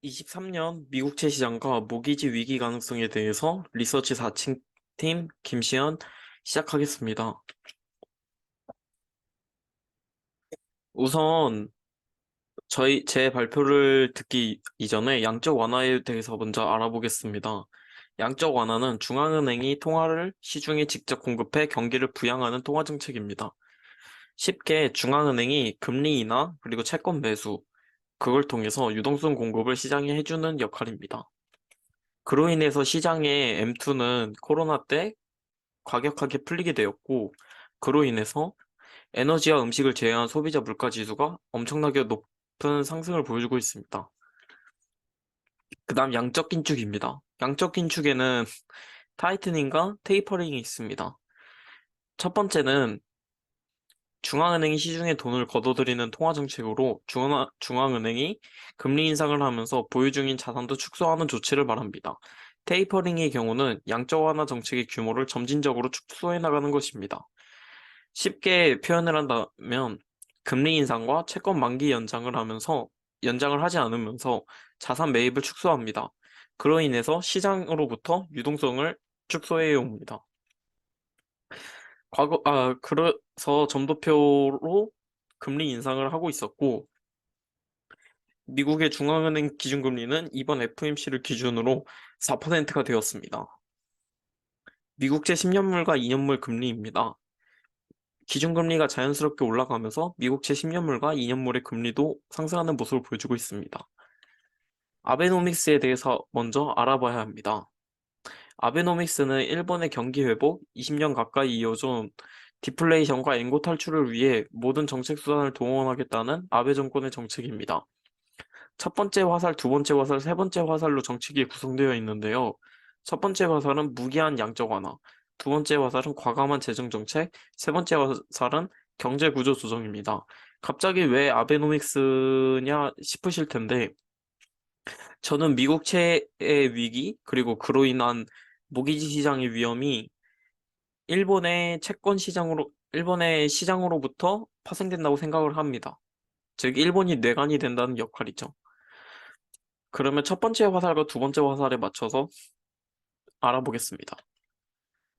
2023년 미국채 시장과 모기지 위기 가능성에 대해서 리서치 4층 팀 김시현 시작하겠습니다. 우선 제 발표를 듣기 이전에 양적 완화에 대해서 먼저 알아보겠습니다. 양적 완화는 중앙은행이 통화를 시중에 직접 공급해 경기를 부양하는 통화 정책입니다. 쉽게 중앙은행이 금리 인하 그리고 채권 매수 그걸 통해서 유동성 공급을 시장에 해주는 역할입니다. 그로 인해서 시장의 M2는 코로나 때 과격하게 풀리게 되었고, 그로 인해서 에너지와 음식을 제외한 소비자 물가 지수가 엄청나게 높은 상승을 보여주고 있습니다. 그 다음 양적 긴축입니다. 양적 긴축에는 타이트닝과 테이퍼링이 있습니다. 첫 번째는 중앙은행이 시중에 돈을 걷어들이는 통화 정책으로 중앙은행이 금리 인상을 하면서 보유 중인 자산도 축소하는 조치를 말합니다. 테이퍼링의 경우는 양적 완화 정책의 규모를 점진적으로 축소해 나가는 것입니다. 쉽게 표현을 한다면 금리 인상과 채권 만기 연장을 하지 않으면서 자산 매입을 축소합니다. 그로 인해서 시장으로부터 유동성을 축소해 옵니다. 그래서 점도표로 금리 인상을 하고 있었고, 미국의 중앙은행 기준금리는 이번 FOMC를 기준으로 4%가 되었습니다. 미국제 10년물과 2년물 금리입니다. 기준금리가 자연스럽게 올라가면서 미국채 10년물과 2년물의 금리도 상승하는 모습을 보여주고 있습니다. 아베노믹스에 대해서 먼저 알아봐야 합니다. 아베노믹스는 일본의 경기 회복 20년 가까이 이어진 디플레이션과 엔고 탈출을 위해 모든 정책 수단을 동원하겠다는 아베 정권의 정책입니다. 첫 번째 화살, 두 번째 화살, 세 번째 화살로 정책이 구성되어 있는데요. 첫 번째 화살은 무기한 양적 완화, 두 번째 화살은 과감한 재정 정책, 세 번째 화살은 경제 구조 조정입니다. 갑자기 왜 아베노믹스냐 싶으실 텐데, 저는 미국 채의 위기, 그리고 그로 인한 모기지 시장의 위험이 일본의 시장으로부터 파생된다고 생각을 합니다. 즉, 일본이 뇌관이 된다는 역할이죠. 그러면 첫 번째 화살과 두 번째 화살에 맞춰서 알아보겠습니다.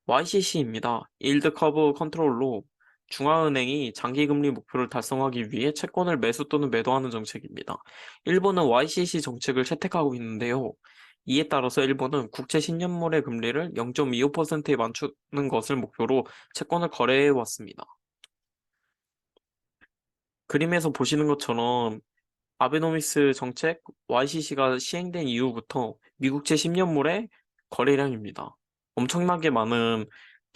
YCC입니다. Yield Curve Control로 중앙은행이 장기금리 목표를 달성하기 위해 채권을 매수 또는 매도하는 정책입니다. 일본은 YCC 정책을 채택하고 있는데요. 이에 따라서 일본은 국채 10년물의 금리를 0.25%에 맞추는 것을 목표로 채권을 거래해 왔습니다. 그림에서 보시는 것처럼 아베노믹스 정책 YCC가 시행된 이후부터 미국채 10년물의 거래량입니다. 엄청나게 많은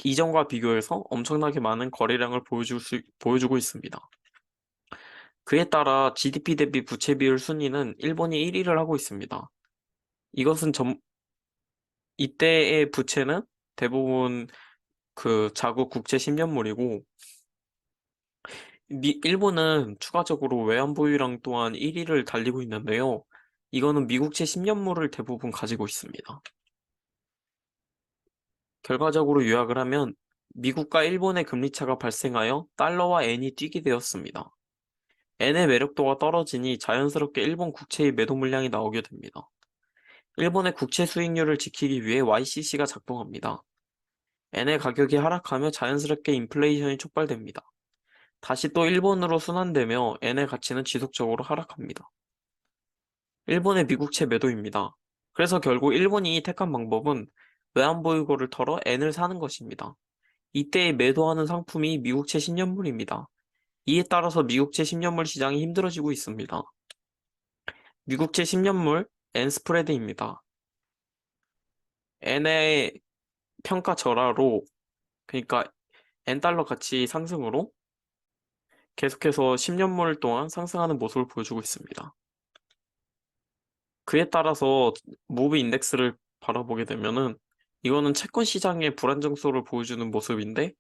이전과 비교해서 엄청나게 많은 거래량을 보여주고 있습니다. 그에 따라 GDP 대비 부채 비율 순위는 일본이 1위를 하고 있습니다. 이것은 이때의 부채는 대부분 그 자국 국채 10년물이고 일본은 추가적으로 외환 보유량 또한 1위를 달리고 있는데요. 이거는 미국채 10년물을 대부분 가지고 있습니다. 결과적으로 요약을 하면 미국과 일본의 금리차가 발생하여 달러와 엔이 뛰게 되었습니다. 엔의 매력도가 떨어지니 자연스럽게 일본 국채의 매도 물량이 나오게 됩니다. 일본의 국채 수익률을 지키기 위해 YCC가 작동합니다. 엔의 가격이 하락하며 자연스럽게 인플레이션이 촉발됩니다. 다시 또 일본으로 순환되며 엔의 가치는 지속적으로 하락합니다. 일본의 미국채 매도입니다. 그래서 결국 일본이 택한 방법은 외환보유고를 털어 엔을 사는 것입니다. 이때 매도하는 상품이 미국채 10년물입니다. 이에 따라서 미국채 10년물 시장이 힘들어지고 있습니다. 미국채 10년물 N 스프레드입니다. N의 평가 절하로 그러니까 N달러 가치 상승으로 계속해서 10년물 동안 상승하는 모습을 보여주고 있습니다. 그에 따라서 무비 인덱스를 바라보게 되면은 이거는 채권 시장의 불안정성을 보여주는 모습인데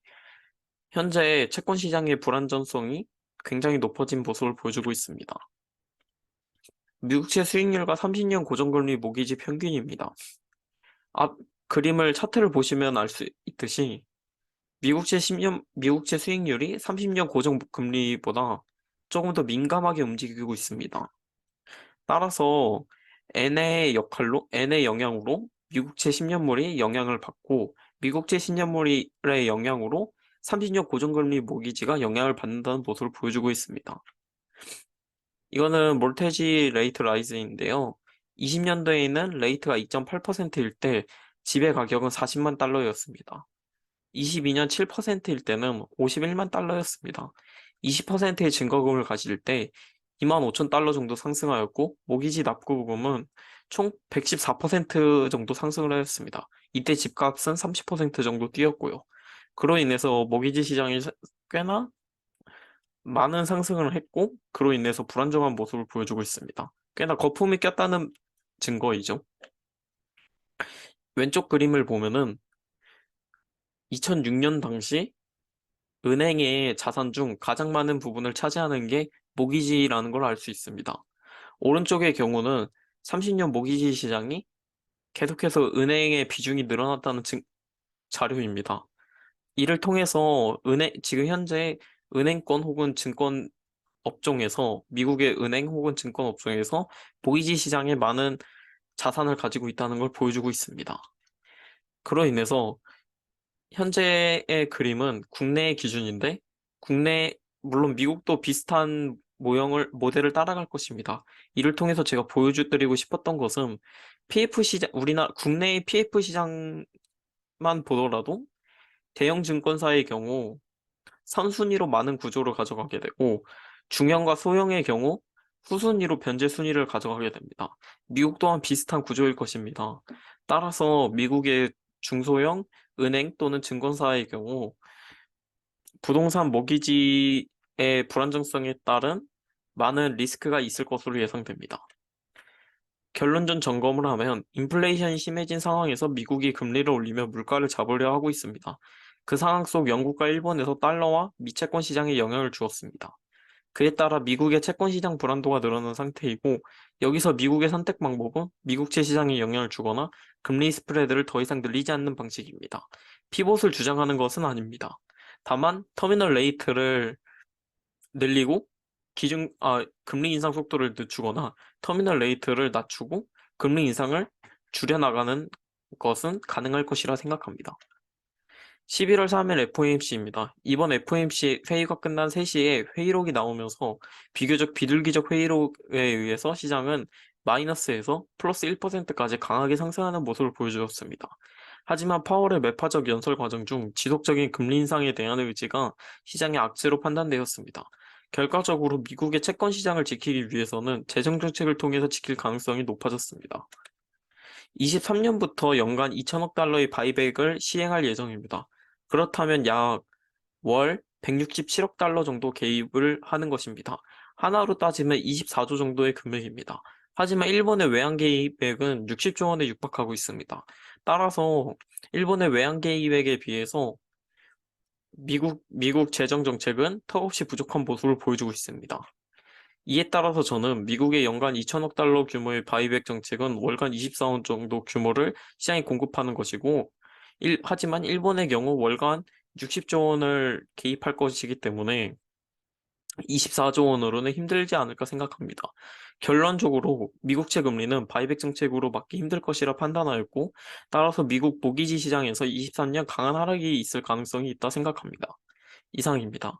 현재 채권 시장의 불안정성이 굉장히 높아진 모습을 보여주고 있습니다. 미국채 수익률과 30년 고정금리 모기지 평균입니다. 앞 그림을 차트를 보시면 알 수 있듯이 미국채 수익률이 30년 고정금리보다 조금 더 민감하게 움직이고 있습니다. 따라서 N의 영향으로 미국채 10년물이 영향을 받고 미국채 10년물의 영향으로 30년 고정금리 모기지가 영향을 받는다는 모습을 보여주고 있습니다. 이거는 몰테지 레이트 라이즈인데요. 20년도에는 레이트가 2.8%일 때 집의 가격은 40만 달러였습니다. 22년 7%일 때는 51만 달러였습니다. 20%의 증거금을 가질 때 2만 5천 달러 정도 상승하였고 모기지 납부금은 총 114% 정도 상승을 하였습니다. 이때 집값은 30% 정도 뛰었고요. 그로 인해서 모기지 시장이 꽤나 많은 상승을 했고 그로 인해서 불안정한 모습을 보여주고 있습니다. 꽤나 거품이 꼈다는 증거이죠. 왼쪽 그림을 보면은 2006년 당시 은행의 자산 중 가장 많은 부분을 차지하는 게 모기지라는 걸 알 수 있습니다. 오른쪽의 경우는 30년 모기지 시장이 계속해서 은행의 비중이 늘어났다는 자료입니다. 이를 통해서 지금 현재 은행권 혹은 증권 업종에서 미국의 은행 혹은 증권 업종에서 모기지 시장에 많은 자산을 가지고 있다는 걸 보여주고 있습니다. 그로 인해서 현재의 그림은 국내의 기준인데, 물론 미국도 비슷한 모델을 따라갈 것입니다. 이를 통해서 제가 보여드리고 싶었던 것은 국내의 PF 시장만 보더라도 대형 증권사의 경우 선순위로 많은 구조를 가져가게 되고, 중형과 소형의 경우 후순위로 변제 순위를 가져가게 됩니다. 미국 또한 비슷한 구조일 것입니다. 따라서 미국의 중소형 은행 또는 증권사의 경우 부동산 모기지의 불안정성에 따른 많은 리스크가 있을 것으로 예상됩니다. 결론전 점검을 하면 인플레이션이 심해진 상황에서 미국이 금리를 올리며 물가를 잡으려 하고 있습니다. 그 상황 속 영국과 일본에서 달러와 미채권 시장에 영향을 주었습니다. 그에 따라 미국의 채권 시장 불안도가 늘어난 상태이고 여기서 미국의 선택 방법은 미국채 시장에 영향을 주거나 금리 스프레드를 더 이상 늘리지 않는 방식입니다. 피봇을 주장하는 것은 아닙니다. 다만 터미널 레이트를 늘리고 금리 인상 속도를 늦추거나 터미널 레이트를 낮추고 금리 인상을 줄여나가는 것은 가능할 것이라 생각합니다. 11월 3일 FOMC입니다. 이번 FOMC 회의가 끝난 3시에 회의록이 나오면서 비교적 비둘기적 회의록에 의해서 시장은 마이너스에서 플러스 1%까지 강하게 상승하는 모습을 보여주었습니다. 하지만 파월의 매파적 연설 과정 중 지속적인 금리 인상에 대한 의지가 시장의 악재로 판단되었습니다. 결과적으로 미국의 채권 시장을 지키기 위해서는 재정 정책을 통해서 지킬 가능성이 높아졌습니다. 23년부터 연간 2천억 달러의 바이백을 시행할 예정입니다. 그렇다면 약 월 167억 달러 정도 개입을 하는 것입니다. 하나로 따지면 24조 정도의 금액입니다. 하지만 일본의 외환 개입액은 60조 원에 육박하고 있습니다. 따라서 일본의 외환 개입액에 비해서 미국 재정 정책은 턱없이 부족한 모습을 보여주고 있습니다. 이에 따라서 저는 미국의 연간 2천억 달러 규모의 바이백 정책은 월간 24원 정도 규모를 시장에 공급하는 것이고, 하지만 일본의 경우 월간 60조 원을 개입할 것이기 때문에 24조 원으로는 힘들지 않을까 생각합니다. 결론적으로 미국채 금리는 바이백 정책으로 막기 힘들 것이라 판단하였고, 따라서 미국 모기지 시장에서 23년 강한 하락이 있을 가능성이 있다 생각합니다. 이상입니다.